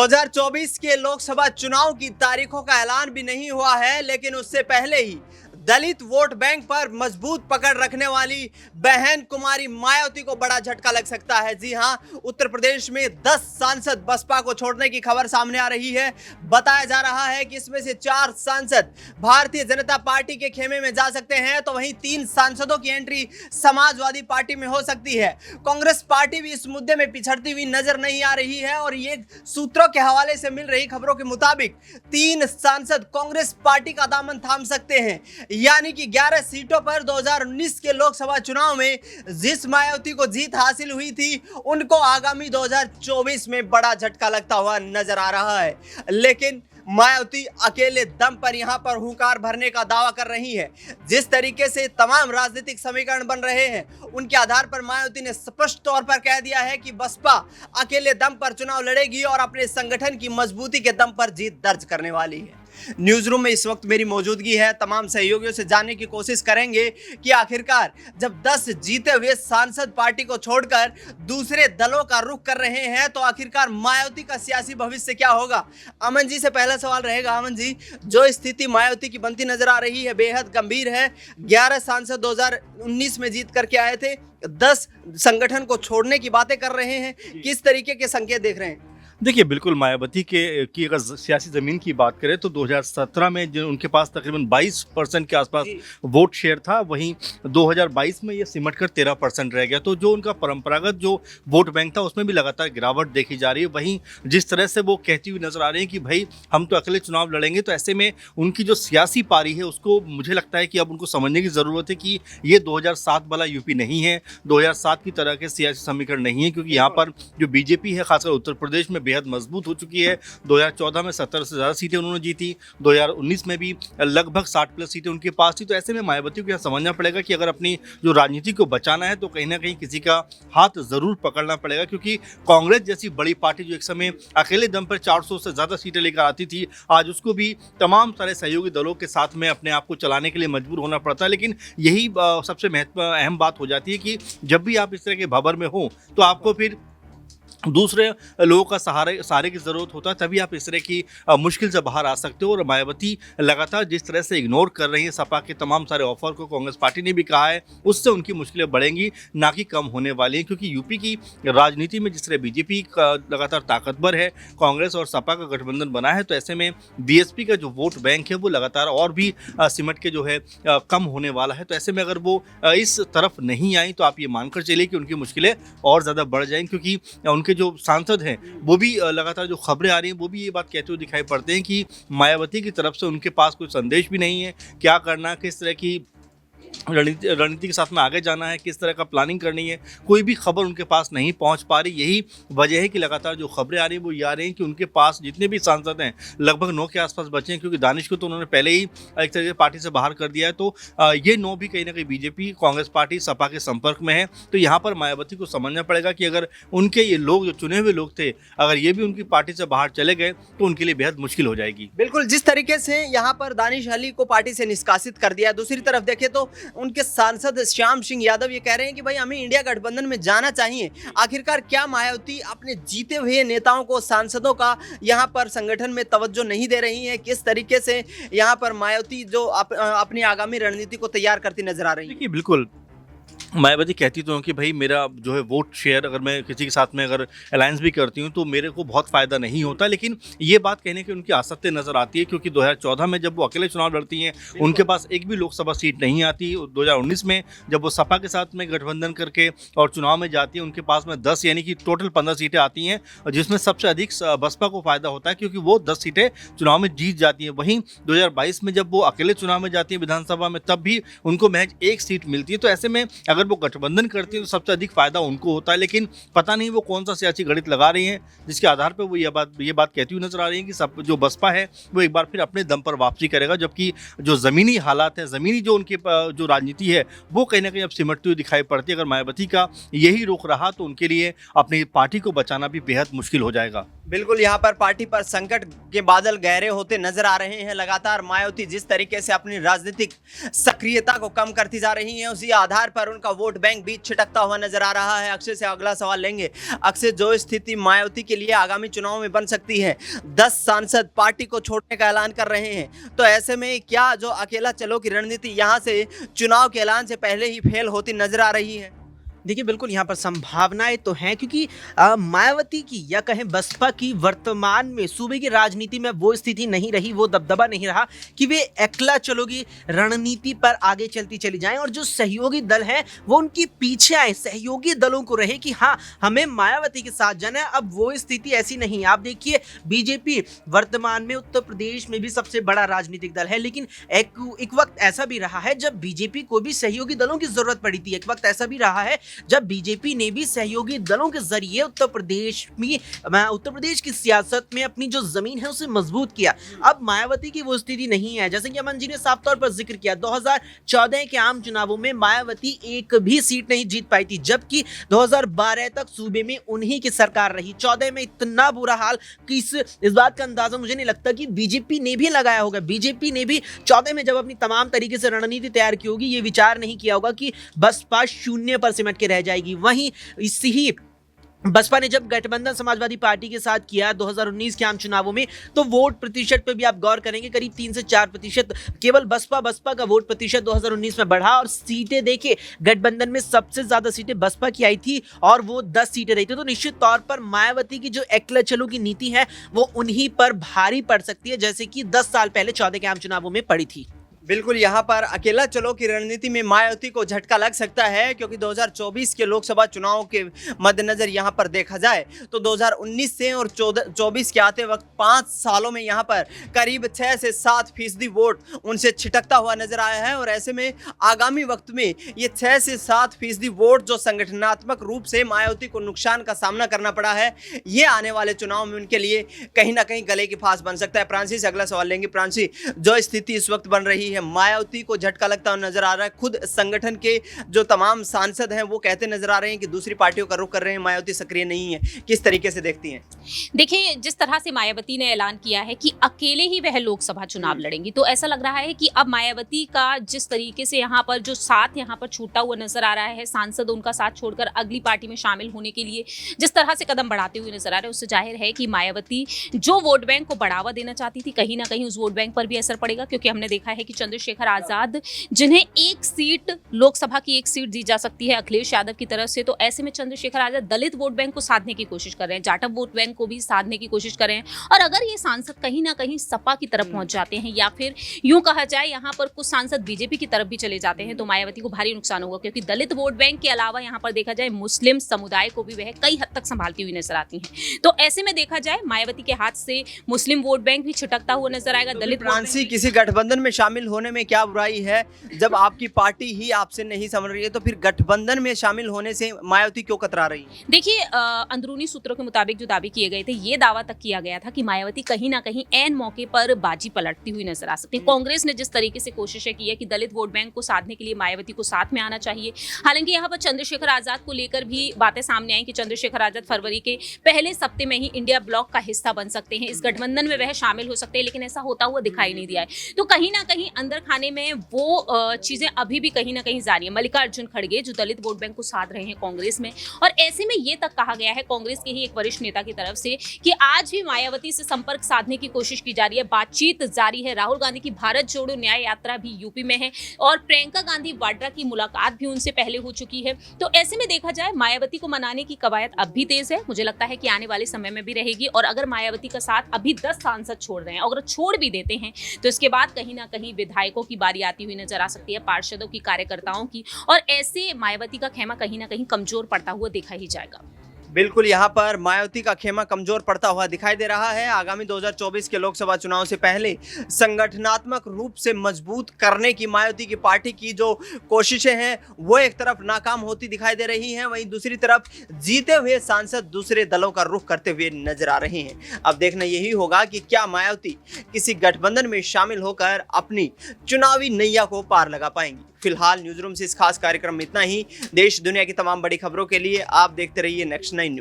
2024 के लोकसभा चुनाव की तारीखों का ऐलान भी नहीं हुआ है, लेकिन उससे पहले ही दलित वोट बैंक पर मजबूत पकड़ रखने वाली बहन कुमारी मायावती को बड़ा झटका लग सकता है। जी हां, उत्तर प्रदेश में 10 सांसद बसपा को छोड़ने की खबर सामने आ रही है। बताया जा रहा है कि इसमें से 4 सांसद भारतीय जनता पार्टी के खेमे में जा सकते हैं, तो वहीं 3 सांसदों की एंट्री समाजवादी पार्टी में हो सकती है। कांग्रेस पार्टी भी इस मुद्दे में पिछड़ती हुई नजर नहीं आ रही है और ये सूत्रों के हवाले से मिल रही खबरों के मुताबिक 3 सांसद कांग्रेस पार्टी का दामन थाम सकते हैं। यानी कि 11 सीटों पर 2019 के लोकसभा चुनाव में जिस मायावती को जीत हासिल हुई थी, उनको आगामी 2024 में बड़ा झटका लगता हुआ नजर आ रहा है। लेकिन मायावती अकेले दम पर यहां पर हुंकार भरने का दावा कर रही है। जिस तरीके से तमाम राजनीतिक समीकरण बन रहे हैं, उनके आधार पर मायावती ने स्पष्ट तौर पर कह दिया है कि बसपा अकेले दम पर चुनाव लड़ेगी और अपने संगठन की मजबूती के दम पर जीत दर्ज करने वाली है। न्यूज रूम में इस वक्त मेरी मौजूदगी है। तमाम सहयोगियों से जानने की कोशिश करेंगे कि आखिरकार जब 10 जीते हुए सांसद पार्टी को छोड़कर दूसरे दलों का रुख कर रहे हैं, तो आखिरकार मायावती का सियासी भविष्य क्या होगा। अमन जी से पहला सवाल रहेगा। अमन जी, जो स्थिति मायावती की बनती नजर आ रही है बेहद गंभीर है। 11 सांसद 2019 में जीत करके आए थे, 10 संगठन को छोड़ने की बातें कर रहे हैं। किस तरीके के संकेत देख रहे हैं? देखिए, बिल्कुल मायावती की अगर सियासी ज़मीन की बात करें तो 2017 में जो उनके पास तकरीबन 22% के आसपास वोट शेयर था, वहीं 2022 में ये सिमट कर 13% रह गया। तो जो उनका परंपरागत जो वोट बैंक था, उसमें भी लगातार गिरावट देखी जा रही है। वहीं जिस तरह से वो कहती हुई नजर आ रही है कि भाई हम तो अकेले चुनाव लड़ेंगे, तो ऐसे में उनकी जो सियासी पारी है उसको मुझे लगता है कि अब उनको समझने की ज़रूरत है कि ये 2007 वाला यूपी नहीं है, 2007 की तरह के सियासी समीकरण नहीं है, क्योंकि यहाँ पर जो बीजेपी है खासकर उत्तर प्रदेश में बेहद मजबूत हो चुकी है। 2014 में 70 से ज़्यादा सीटें उन्होंने जीती, 2019 में भी लगभग 60 प्लस सीटें उनके पास थी। तो ऐसे में मायावती को यह समझना पड़ेगा कि अगर अपनी जो राजनीति को बचाना है तो कहीं ना कहीं किसी का हाथ ज़रूर पकड़ना पड़ेगा, क्योंकि कांग्रेस जैसी बड़ी पार्टी जो एक समय अकेले दम पर 400 से ज़्यादा सीटें लेकर आती थी, आज उसको भी तमाम सारे सहयोगी दलों के साथ में अपने आप को चलाने के लिए मजबूर होना पड़ता है। लेकिन यही सबसे अहम बात हो जाती है कि जब भी आप इस तरह के भंवर में हो तो आपको फिर दूसरे लोगों का सहारे की ज़रूरत होता है, तभी आप इस तरह की मुश्किल से बाहर आ सकते हो। और मायावती लगातार जिस तरह से इग्नोर कर रही है सपा के तमाम सारे ऑफर को, कांग्रेस पार्टी ने भी कहा है, उससे उनकी मुश्किलें बढ़ेंगी, ना कि कम होने वाली हैं। क्योंकि यूपी की राजनीति में जिस तरह बीजेपी का लगातार ताकतवर है, कांग्रेस और सपा का गठबंधन बना है, तो ऐसे में बीएसपी का जो वोट बैंक है वो लगातार और भी सिमट के जो है कम होने वाला है। तो ऐसे में अगर वो इस तरफ नहीं आई तो आप ये मानकर चलिए कि उनकी मुश्किलें और ज़्यादा बढ़ जाएंगी, क्योंकि उनके जो सांसद हैं वो भी लगातार जो खबरें आ रही हैं वो भी ये बात कहते हुए दिखाई पड़ते हैं कि मायावती की तरफ से उनके पास कोई संदेश भी नहीं है, क्या करना, किस तरह की रणनीति के साथ में आगे जाना है, किस तरह का प्लानिंग करनी है, कोई भी खबर उनके पास नहीं पहुंच पा रही। यही वजह है कि लगातार जो खबरें आ रही हैं वो ये आ रही हैं कि उनके पास जितने भी सांसद हैं लगभग 9 के आसपास बचे हैं, क्योंकि दानिश को तो उन्होंने पहले ही एक तरह से पार्टी से बाहर कर दिया है। तो ये 9 भी कहीं ना कहीं बीजेपी, कांग्रेस पार्टी, सपा के संपर्क में है। तो यहाँ पर मायावती को समझना पड़ेगा कि अगर उनके ये लोग जो चुने हुए लोग थे, अगर ये भी उनकी पार्टी से बाहर चले गए तो उनके लिए बेहद मुश्किल हो जाएगी। बिल्कुल, जिस तरीके से यहाँ पर दानिश अली को पार्टी से निष्कासित कर दिया, दूसरी तरफ देखें तो उनके सांसद श्याम सिंह यादव ये कह रहे हैं कि भाई हमें इंडिया गठबंधन में जाना चाहिए। आखिरकार क्या मायावती अपने जीते हुए नेताओं को, सांसदों का यहाँ पर संगठन में तवज्जो नहीं दे रही है? किस तरीके से यहाँ पर मायावती जो अपनी आगामी रणनीति को तैयार करती नजर आ रही है? देखिए, बिल्कुल मायावती कहती तो हूँ कि भाई मेरा जो है वोट शेयर, अगर मैं किसी के साथ में अगर अलायंस भी करती हूँ तो मेरे को बहुत फ़ायदा नहीं होता। लेकिन ये बात कहने की उनकी आसक्ति नज़र आती है, क्योंकि 2014 में जब वो अकेले चुनाव लड़ती हैं उनके पास एक भी लोकसभा सीट नहीं आती। 2019 में जब वो सपा के साथ में गठबंधन करके और चुनाव में जाती है, उनके पास में 10 यानी कि टोटल 15 सीटें आती हैं, जिसमें सबसे अधिक बसपा को फ़ायदा होता है, क्योंकि वो 10 सीटें चुनाव में जीत जाती हैं। वहीं 2022 में जब वो अकेले चुनाव में जाती है विधानसभा में, तब भी उनको महज 1 सीट मिलती है। तो ऐसे में अगर वो गठबंधन करती है तो सबसे अधिक फायदा उनको होता है। लेकिन पता नहीं वो कौन सा सियासी गणित लगा रही हैं, जिसके आधार पर वो ये बात कहती हुई नजर आ रही है कि सब जो बसपा है वो एक बार फिर अपने दम पर वापसी करेगा, जबकि जो ज़मीनी हालात है, ज़मीनी जो उनकी जो राजनीति है वो कहीं ना कहीं अब सिमटती हुई दिखाई पड़ती है। अगर मायावती का यही रुख रहा तो उनके लिए अपनी पार्टी को बचाना भी बेहद मुश्किल हो जाएगा। बिल्कुल, यहाँ पर पार्टी पर संकट के बादल गहरे होते नजर आ रहे हैं। लगातार मायावती जिस तरीके से अपनी राजनीतिक सक्रियता को कम करती जा रही हैं, उसी आधार पर उनका वोट बैंक भी छिटकता हुआ नजर आ रहा है। अक्षय से अगला सवाल लेंगे। अक्षय, जो स्थिति मायावती के लिए आगामी चुनाव में बन सकती है, 10 सांसद पार्टी को छोड़ने का ऐलान कर रहे हैं, तो ऐसे में क्या जो अकेला चलो की रणनीति यहाँ से चुनाव के ऐलान से पहले ही फेल होती नजर आ रही है? देखिए बिल्कुल यहाँ पर संभावनाएं तो हैं, क्योंकि मायावती की या कहें बसपा की वर्तमान में सूबे की राजनीति में वो स्थिति नहीं रही, वो दबदबा नहीं रहा कि वे अकेला चलोगी रणनीति पर आगे चलती चली जाएं, और जो सहयोगी दल हैं वो उनकी पीछे आए, सहयोगी दलों को रहे कि हाँ हमें मायावती के साथ जाना है। अब वो स्थिति ऐसी नहीं है। आप देखिए बीजेपी वर्तमान में उत्तर प्रदेश में भी सबसे बड़ा राजनीतिक दल है, लेकिन एक वक्त ऐसा भी रहा है जब बीजेपी को भी सहयोगी दलों की जरूरत पड़ी थी। एक वक्त ऐसा भी रहा है जब बीजेपी ने भी सहयोगी दलों के जरिए उत्तर प्रदेश की सियासत में अपनी जो जमीन है उसे मजबूत किया। अब मायावती की वो स्थिति नहीं है। जैसे कि अमन जी ने साफ तौर पर जिक्र किया, 2014 के आम चुनावों में मायावती एक भी सीट नहीं जीत पाई थी, जबकि 2012 तक सूबे में उन्हीं की सरकार रही। 14 में इतना बुरा हाल कि इस बात का अंदाजा मुझे नहीं लगता कि बीजेपी ने भी लगाया होगा। बीजेपी ने भी 14 में जब अपनी तमाम तरीके से रणनीति तैयार की होगी, ये विचार नहीं किया होगा कि बसपा शून्य पर सिमट के रह जाएगी। वहीं इसी ही बसपा ने जब गठबंधन समाजवादी पार्टी के साथ किया 2019 के आम चुनावों में, तो वोट प्रतिशत पे भी आप गौर करेंगे करीब 3 से 4% केवल बसपा का वोट प्रतिशत 2019 में बढ़ा। और सीटें देखिए, गठबंधन में सबसे ज्यादा सीटें बसपा की आई थी और वो 10 सीटें रही थी। तो निश्चित तौर पर मायावती की जो अकेला चलो की नीति है वो उन्हीं पर भारी पड़ सकती है, जैसे कि 10 साल पहले 14 के आम चुनावों में पड़ी थी। बिल्कुल, यहाँ पर अकेला चलो की रणनीति में मायावती को झटका लग सकता है, क्योंकि 2024 के लोकसभा चुनाव के मद्देनजर यहाँ पर देखा जाए तो 2019 से और 24 के आते वक्त 5 सालों में यहाँ पर करीब 6 से 7% वोट उनसे छिटकता हुआ नजर आया है। और ऐसे में आगामी वक्त में ये 6 से 7% वोट जो संगठनात्मक रूप से मायावती को नुकसान का सामना करना पड़ा है, ये आने वाले चुनाव में उनके लिए कहीं ना कहीं गले की फांस बन सकता है। प्रांसी से अगला सवाल लेंगे। प्रांसी, जो स्थिति इस वक्त बन रही है, मायावती को झटका लगता हुआ नजर आ रहा है। खुद संगठन के जो तमाम सांसद हैं वो कहते नजर आ रहे हैं कि दूसरी पार्टियों का रुख कर रहे हैं, मायावती सक्रिय नहीं है। किस तरीके से देखती हैं? देखिए, जिस तरह से मायावती ने ऐलान किया है कि अकेले ही वह लोकसभा चुनाव लड़ेंगी, तो ऐसा लग रहा है कि अब मायावती का जिस तरीके से यहाँ पर जो साथ यहाँ पर छूटता हुआ नजर आ रहा है, सांसद उनका साथ छोड़कर अगली पार्टी में शामिल होने के लिए जिस तरह से कदम बढ़ाते हुए नजर आ रहे हैं, उससे जाहिर है कि मायावती जो वोट बैंक को बढ़ावा देना चाहती थी, कहीं ना कहीं उस वोट बैंक पर भी असर पड़ेगा। क्योंकि हमने देखा है कि चंद्रशेखर आजाद, जिन्हें एक सीट लोकसभा की एक सीट दी जा सकती है अखिलेश यादव की तरफ से, तो ऐसे में चंद्रशेखर आजाद दलित वोट बैंक को साधने की कोशिश कर रहे हैं, जाटव वोट बैंक को भी साधने की कोशिश कर रहे हैं। और अगर ये सांसद कहीं ना कहीं सपा की तरफ पहुंच जाते हैं, या फिर यूं कहा जाए यहाँ पर कुछ सांसद बीजेपी की तरफ भी चले जाते हैं, तो मायावती को भारी नुकसान होगा। क्योंकि दलित वोट बैंक के अलावा यहाँ पर देखा जाए मुस्लिम समुदाय को भी वह कई हद तक संभालती हुई नजर आती हैं। तो ऐसे में देखा जाए मायावती के हाथ से मुस्लिम वोट बैंक भी छिटकता हुआ नजर आएगा। दलित फ्रांसी, किसी गठबंधन में शामिल होने में क्या बुराई है? जब आपकी पार्टी ही आपसे नहीं समझ रही है, तो फिर गठबंधन में शामिल होने से मायावती क्यों कतरा रही है? देखिए, अंदरूनी सूत्रों के मुताबिक जो दावे किए गए थे, ये दावा तक किया गया था कि मायावती कहीं ना कहीं ऐन मौके पर बाजी पलटती हुई नजर आ सकती है। कांग्रेस ने जिस तरीके से कोशिशें की है कि दलित वोट बैंक को साधने के लिए मायावती को साथ में आना चाहिए, हालांकि यहाँ पर चंद्रशेखर आजाद को लेकर भी बातें सामने आई कि चंद्रशेखर आजाद फरवरी के पहले सप्ताह में ही इंडिया ब्लॉक का हिस्सा बन सकते हैं, इस गठबंधन में वह शामिल हो सकते हैं, लेकिन ऐसा होता हुआ दिखाई नहीं दिया है। तो कहीं ना कहीं अंदर खाने में वो चीजें अभी भी कहीं ना कहीं जारी है। मल्लिकार्जुन खड़गे जो दलित वोट बैंक को साध रहे हैं कांग्रेस में, और ऐसे में ये तक कहा गया है कांग्रेस के ही एक वरिष्ठ नेता की तरफ से कि आज भी मायावती से संपर्क साधने की कोशिश की जा रही है, बातचीत जारी है। राहुल गांधी की भारत जोड़ो न्याय यात्रा भी यूपी में है और प्रियंका गांधी वाड्रा की मुलाकात भी उनसे पहले हो चुकी है। तो ऐसे में देखा जाए मायावती को मनाने की कवायद अब भी तेज है, मुझे लगता है कि आने वाले समय में भी रहेगी। और अगर मायावती का साथ अभी 10 सांसद छोड़ रहे हैं, अगर छोड़ भी देते हैं, तो इसके बाद कहीं ना कहीं विधायकों की बारी आती हुई नजर आ सकती है, पार्षदों की, कार्यकर्ताओं की, और ऐसे मायावती का खेमा कहीं ना कहीं कमजोर पड़ता हुआ देखा ही जाएगा। बिल्कुल, यहाँ पर मायावती का खेमा कमजोर पड़ता हुआ दिखाई दे रहा है। आगामी 2024 के लोकसभा चुनाव से पहले संगठनात्मक रूप से मजबूत करने की मायावती की पार्टी की जो कोशिशें हैं वो एक तरफ नाकाम होती दिखाई दे रही हैं, वहीं दूसरी तरफ जीते हुए सांसद दूसरे दलों का रुख करते हुए नजर आ रहे हैं। अब देखना यही होगा कि क्या मायावती किसी गठबंधन में शामिल होकर अपनी चुनावी नैया को पार लगा पाएंगी। फिलहाल न्यूज रूम से इस खास कार्यक्रम में इतना ही। देश दुनिया की तमाम बड़ी खबरों के लिए आप देखते रहिए नेक्स्ट 9 न्यूज।